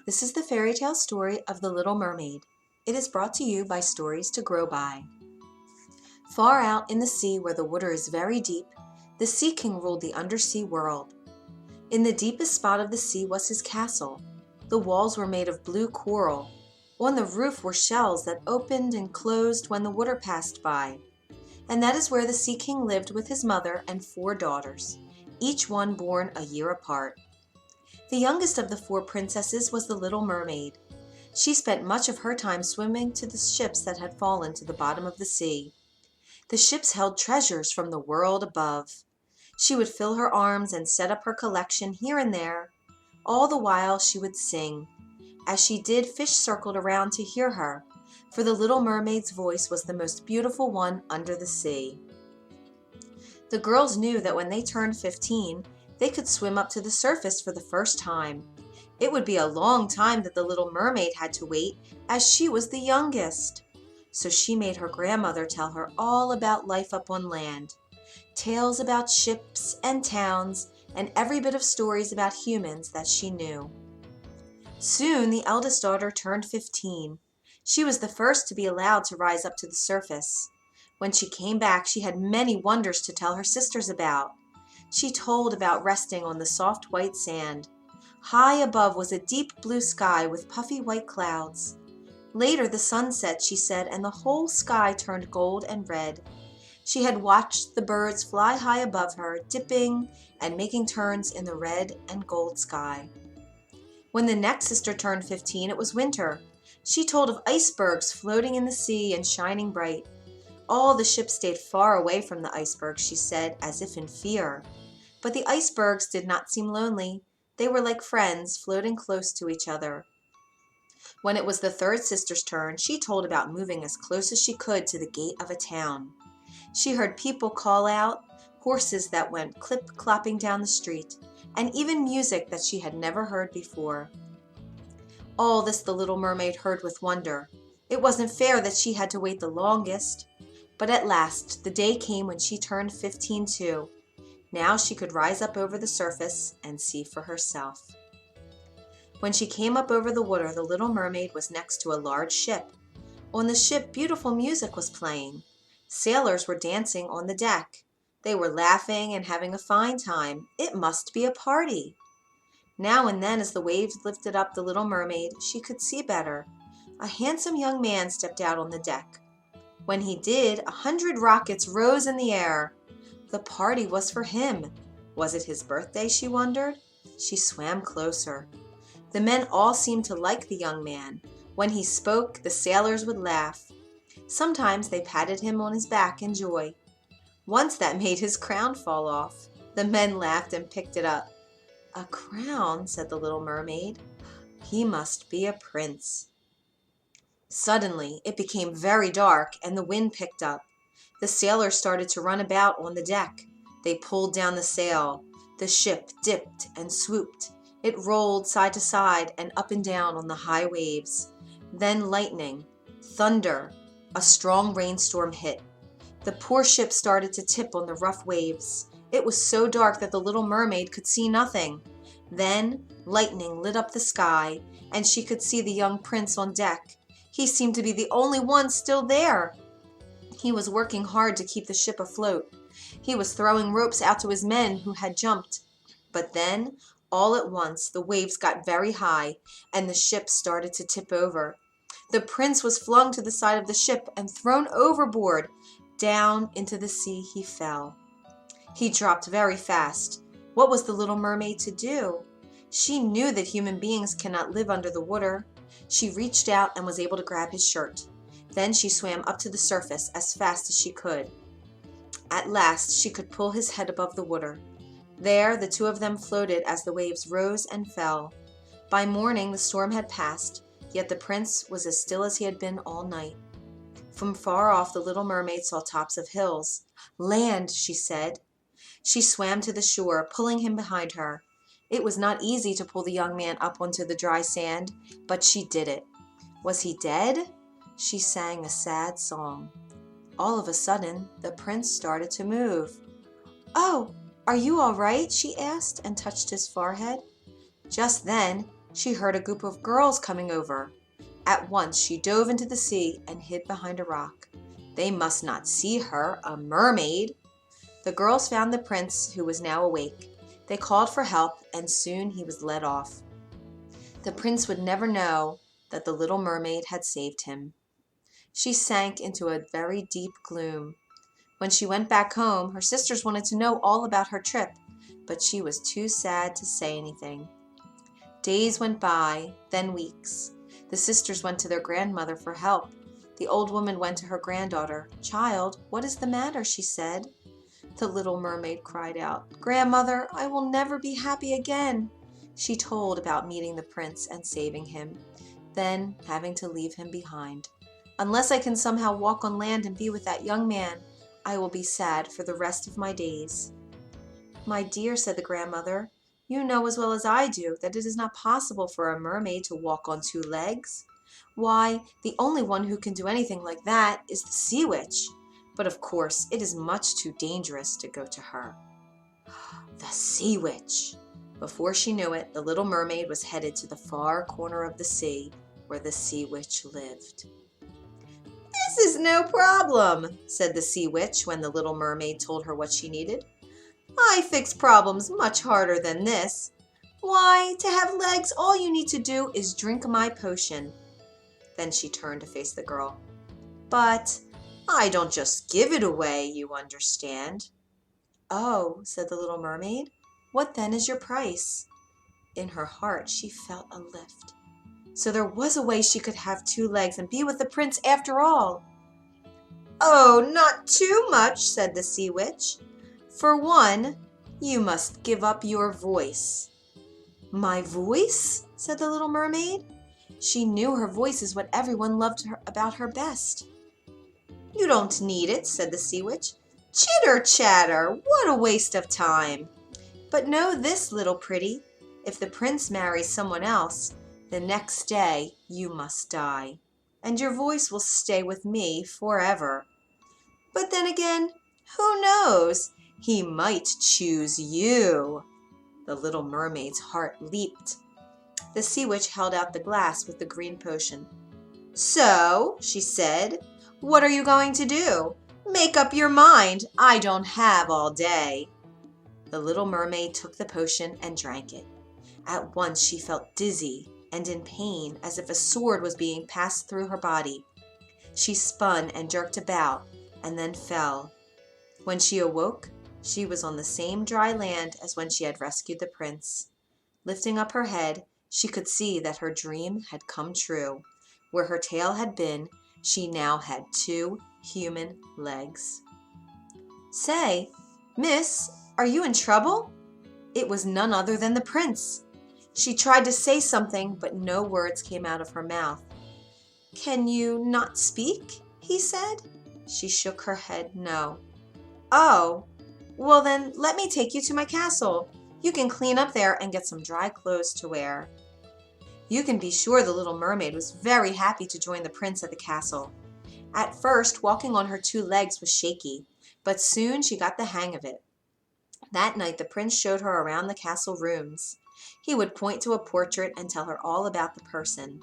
This is the fairy tale story of the Little Mermaid. It is brought to you by Stories to Grow By. Far out in the sea where the water is very deep, the Sea King ruled the undersea world. In the deepest spot of the sea was his castle. The walls were made of blue coral. On the roof were shells that opened and closed when the water passed by. And that is where the Sea King lived with his mother and 4 daughters, each one born a year apart. The youngest of the 4 princesses was the Little Mermaid. She spent much of her time swimming to the ships that had fallen to the bottom of the sea. The ships held treasures from the world above. She would fill her arms and set up her collection here and there. All the while she would sing. As she did, fish circled around to hear her, for the Little Mermaid's voice was the most beautiful one under the sea. The girls knew that when they turned 15, they could swim up to the surface for the first time. It would be a long time that the Little Mermaid had to wait, as she was the youngest. So she made her grandmother tell her all about life up on land. Tales about ships and towns, and every bit of stories about humans that she knew. Soon the eldest daughter turned 15. She was the first to be allowed to rise up to the surface. When she came back, she had many wonders to tell her sisters about. She told about resting on the soft white sand. High above was a deep blue sky with puffy white clouds. Later the sun set, she said, and the whole sky turned gold and red. She had watched the birds fly high above her, dipping and making turns in the red and gold sky. When the next sister turned 15, it was winter. She told of icebergs floating in the sea and shining bright. All the ships stayed far away from the icebergs, she said, as if in fear. But the icebergs did not seem lonely. They were like friends, floating close to each other. When it was the third sister's turn, she told about moving as close as she could to the gate of a town. She heard people call out, horses that went clip-clopping down the street, and even music that she had never heard before. All this the Little Mermaid heard with wonder. It wasn't fair that she had to wait the longest. But at last, the day came when she turned 15 too. Now she could rise up over the surface and see for herself. When she came up over the water, the Little Mermaid was next to a large ship. On the ship, beautiful music was playing. Sailors were dancing on the deck. They were laughing and having a fine time. It must be a party. Now and then, as the waves lifted up the Little Mermaid, she could see better. A handsome young man stepped out on the deck. When he did, 100 rockets rose in the air. The party was for him. Was it his birthday, she wondered? She swam closer. The men all seemed to like the young man. When he spoke, the sailors would laugh. Sometimes they patted him on his back in joy. Once that made his crown fall off. The men laughed and picked it up. "A crown," said the Little Mermaid. "He must be a prince." Suddenly, it became very dark and the wind picked up. The sailors started to run about on the deck. They pulled down the sail. The ship dipped and swooped. It rolled side to side and up and down on the high waves. Then lightning, thunder, a strong rainstorm hit. The poor ship started to tip on the rough waves. It was so dark that the Little Mermaid could see nothing. Then lightning lit up the sky, and she could see the young prince on deck. He seemed to be the only one still there. He was working hard to keep the ship afloat. He was throwing ropes out to his men who had jumped. But then, all at once, the waves got very high, and the ship started to tip over. The prince was flung to the side of the ship and thrown overboard. Down into the sea he fell. He dropped very fast. What was the Little Mermaid to do? She knew that human beings cannot live under the water. She reached out and was able to grab his shirt. Then she swam up to the surface as fast as she could. At last she could pull his head above the water. There the two of them floated as the waves rose and fell. By morning the storm had passed, yet the prince was as still as he had been all night. From far off the Little Mermaid saw tops of hills. "Land," she said. She swam to the shore, pulling him behind her. It was not easy to pull the young man up onto the dry sand, but she did it. Was he dead? She sang a sad song. All of a sudden, the prince started to move. "Oh, are you all right?" she asked and touched his forehead. Just then, she heard a group of girls coming over. At once she dove into the sea and hid behind a rock. They must not see her, a mermaid. The girls found the prince, who was now awake. They called for help, and soon he was led off. The prince would never know that the little mermaid had saved him. She sank into a very deep gloom. When she went back home, her sisters wanted to know all about her trip, but she was too sad to say anything. Days went by, then weeks. The sisters went to their grandmother for help. The old woman went to her granddaughter. "Child, what is the matter?" she said. The little mermaid cried out, "Grandmother, I will never be happy again." She told about meeting the prince and saving him, then having to leave him behind. "Unless I can somehow walk on land and be with that young man, I will be sad for the rest of my days." "My dear," said the grandmother, "you know as well as I do that it is not possible for a mermaid to walk on two legs. Why, the only one who can do anything like that is the sea witch. But of course it is much too dangerous to go to her." The sea witch! Before she knew it, the little mermaid was headed to the far corner of the sea where the sea witch lived. "This is no problem," said the sea witch when the little mermaid told her what she needed. "I fix problems much harder than this. Why, to have legs, all you need to do is drink my potion." Then she turned to face the girl. "But I don't just give it away, you understand." "Oh," said the little mermaid, "what then is your price?" In her heart she felt a lift. So there was a way she could have two legs and be with the prince after all. "Oh, not too much," said the sea witch. "For one, you must give up your voice." "My voice?" said the little mermaid. She knew her voice is what everyone loved about her best. "You don't need it," said the sea witch. "Chitter chatter, what a waste of time. But know this, little pretty, if the prince marries someone else, the next day you must die, and your voice will stay with me forever. But then again, who knows? He might choose you." The little mermaid's heart leaped. The sea witch held out the glass with the green potion. "So," she said, "what are you going to do? Make up your mind. I don't have all day." The little mermaid took the potion and drank it. At once she felt dizzy and in pain, as if a sword was being passed through her body. She spun and jerked about, and then fell. When she awoke, she was on the same dry land as when she had rescued the prince. Lifting up her head, she could see that her dream had come true. Where her tail had been, she now had two human legs. "Say, miss, are you in trouble?" It was none other than the prince. She tried to say something, but no words came out of her mouth. "Can you not speak?" he said. She shook her head no. "Oh, well then let me take you to my castle. You can clean up there and get some dry clothes to wear." You can be sure the little mermaid was very happy to join the prince at the castle. At first, walking on her two legs was shaky, but soon she got the hang of it. That night the prince showed her around the castle rooms. He would point to a portrait and tell her all about the person.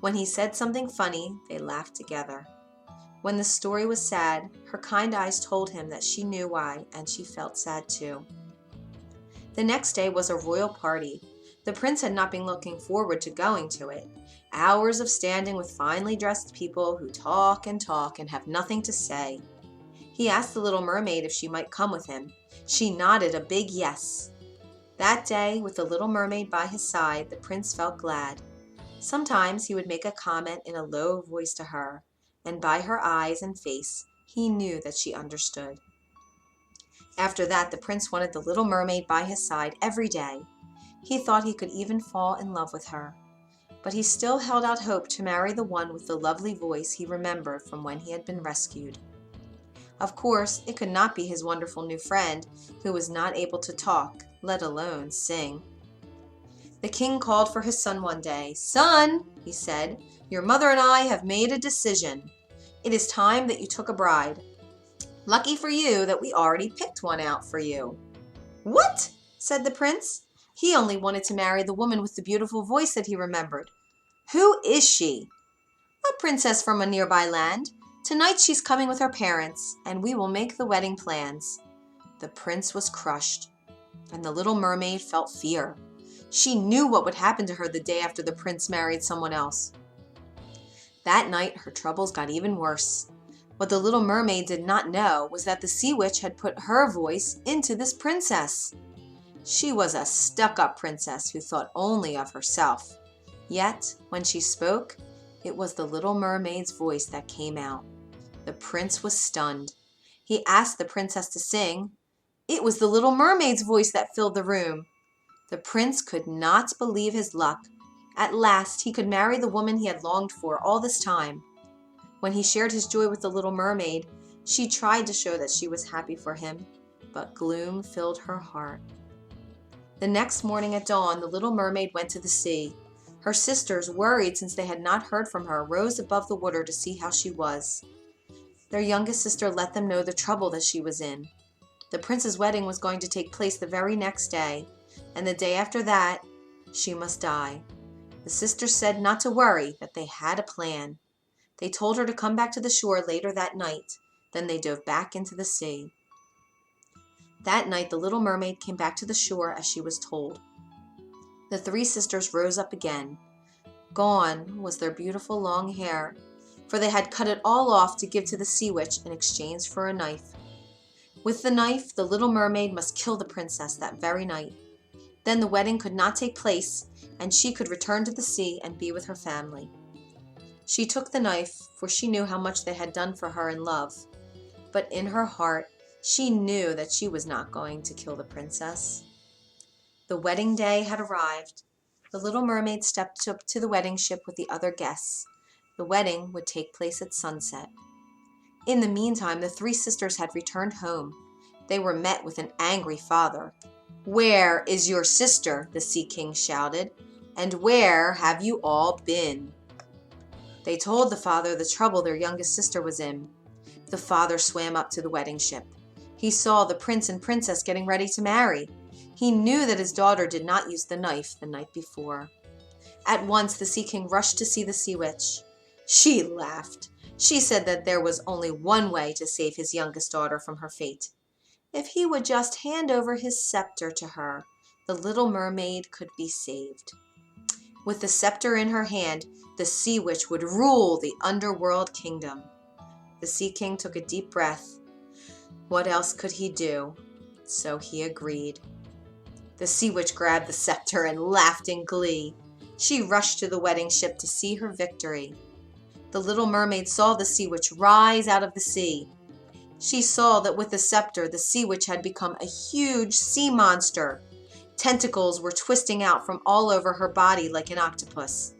When he said something funny, they laughed together. When the story was sad, her kind eyes told him that she knew why, and she felt sad too. The next day was a royal party. The prince had not been looking forward to going to it. Hours of standing with finely dressed people who talk and have nothing to say. He asked the little mermaid if she might come with him. She nodded a big yes. That day, with the little mermaid by his side, the prince felt glad. Sometimes he would make a comment in a low voice to her, and by her eyes and face, he knew that she understood. After that, the prince wanted the little mermaid by his side every day. He thought he could even fall in love with her. But he still held out hope to marry the one with the lovely voice he remembered from when he had been rescued. Of course, it could not be his wonderful new friend, who was not able to talk, let alone sing. The king called for his son one day. "Son," he said, "your mother and I have made a decision. It is time that you took a bride. Lucky for you that we already picked one out for you." "What?" said the prince. He only wanted to marry the woman with the beautiful voice that he remembered. Who is she? A princess from a nearby land. Tonight she's coming with her parents, and we will make the wedding plans. The prince was crushed, and the little mermaid felt fear. She knew what would happen to her the day after the prince married someone else. That night, her troubles got even worse. What the little mermaid did not know was that the sea witch had put her voice into this princess. She was a stuck-up princess who thought only of herself. Yet, when she spoke, it was the little mermaid's voice that came out. The prince was stunned. He asked the princess to sing. It was the little mermaid's voice that filled the room. The prince could not believe his luck. At last, he could marry the woman he had longed for all this time. When he shared his joy with the little mermaid, she tried to show that she was happy for him, but gloom filled her heart. The next morning at dawn, the little mermaid went to the sea. Her sisters, worried since they had not heard from her, rose above the water to see how she was. Their youngest sister let them know the trouble that she was in. The prince's wedding was going to take place the very next day, and the day after that, she must die. The sisters said not to worry, that they had a plan. They told her to come back to the shore later that night. Then they dove back into the sea. That night, the little mermaid came back to the shore as she was told. The three sisters rose up again. Gone was their beautiful long hair, for they had cut it all off to give to the sea witch in exchange for a knife. With the knife, the little mermaid must kill the princess that very night. Then the wedding could not take place, and she could return to the sea and be with her family. She took the knife, for she knew how much they had done for her in love. But in her heart, she knew that she was not going to kill the princess. The wedding day had arrived. The little mermaid stepped up to the wedding ship with the other guests. The wedding would take place at sunset. In the meantime, the three sisters had returned home. They were met with an angry father. "Where is your sister?" the Sea King shouted. "And where have you all been?" They told the father the trouble their youngest sister was in. The father swam up to the wedding ship. He saw the prince and princess getting ready to marry. He knew that his daughter did not use the knife the night before. At once the Sea King rushed to see the sea witch. She laughed. She said that there was only one way to save his youngest daughter from her fate. If he would just hand over his scepter to her, the little mermaid could be saved. With the scepter in her hand, the sea witch would rule the underworld kingdom. The Sea King took a deep breath. What else could he do? So he agreed. The sea witch grabbed the scepter and laughed in glee. She rushed to the wedding ship to see her victory. The little mermaid saw the sea witch rise out of the sea. She saw that with the scepter, the sea witch had become a huge sea monster. Tentacles were twisting out from all over her body like an octopus.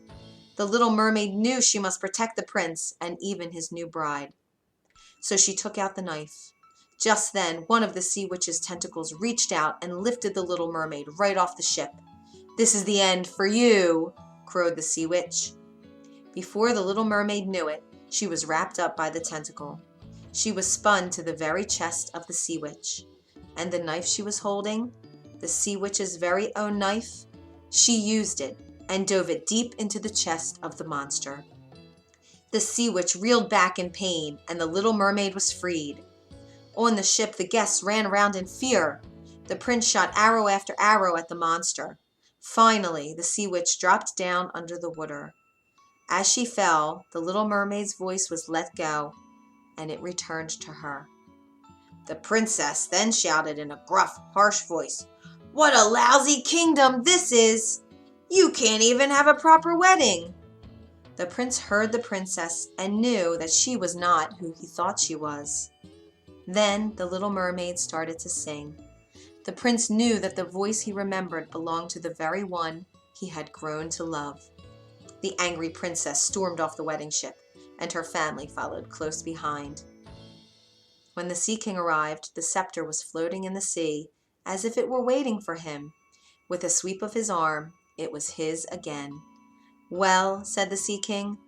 The little mermaid knew she must protect the prince and even his new bride. So she took out the knife. Just then, one of the sea witch's tentacles reached out and lifted the little mermaid right off the ship. "This is the end for you," crowed the sea witch. Before the little mermaid knew it, she was wrapped up by the tentacle. She was spun to the very chest of the sea witch. And the knife she was holding, the sea witch's very own knife, she used it and dove it deep into the chest of the monster. The sea witch reeled back in pain, and the little mermaid was freed. On the ship, the guests ran around in fear. The prince shot arrow after arrow at the monster. Finally, the sea witch dropped down under the water. As she fell, the little mermaid's voice was let go, and it returned to her. The princess then shouted in a gruff, harsh voice, "What a lousy kingdom this is! You can't even have a proper wedding!" The prince heard the princess and knew that she was not who he thought she was. Then the little mermaid started to sing. The prince knew that the voice he remembered belonged to the very one he had grown to love. The angry princess stormed off the wedding ship, and her family followed close behind. When the Sea King arrived, the scepter was floating in the sea, as if it were waiting for him. With a sweep of his arm, it was his again. "Well," said the Sea King,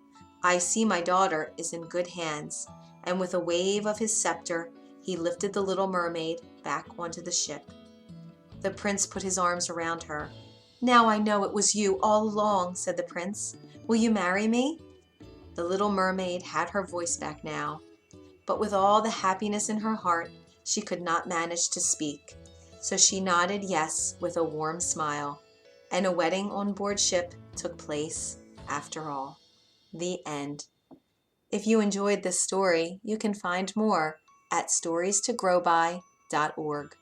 "I see my daughter is in good hands," and with a wave of his scepter, he lifted the little mermaid back onto the ship. The prince put his arms around her. "Now I know it was you all along," said the prince. "Will you marry me?" The little mermaid had her voice back now, but with all the happiness in her heart, she could not manage to speak. So she nodded yes with a warm smile, and a wedding on board ship took place after all. The end. If you enjoyed this story, you can find more at storiestogrowby.org.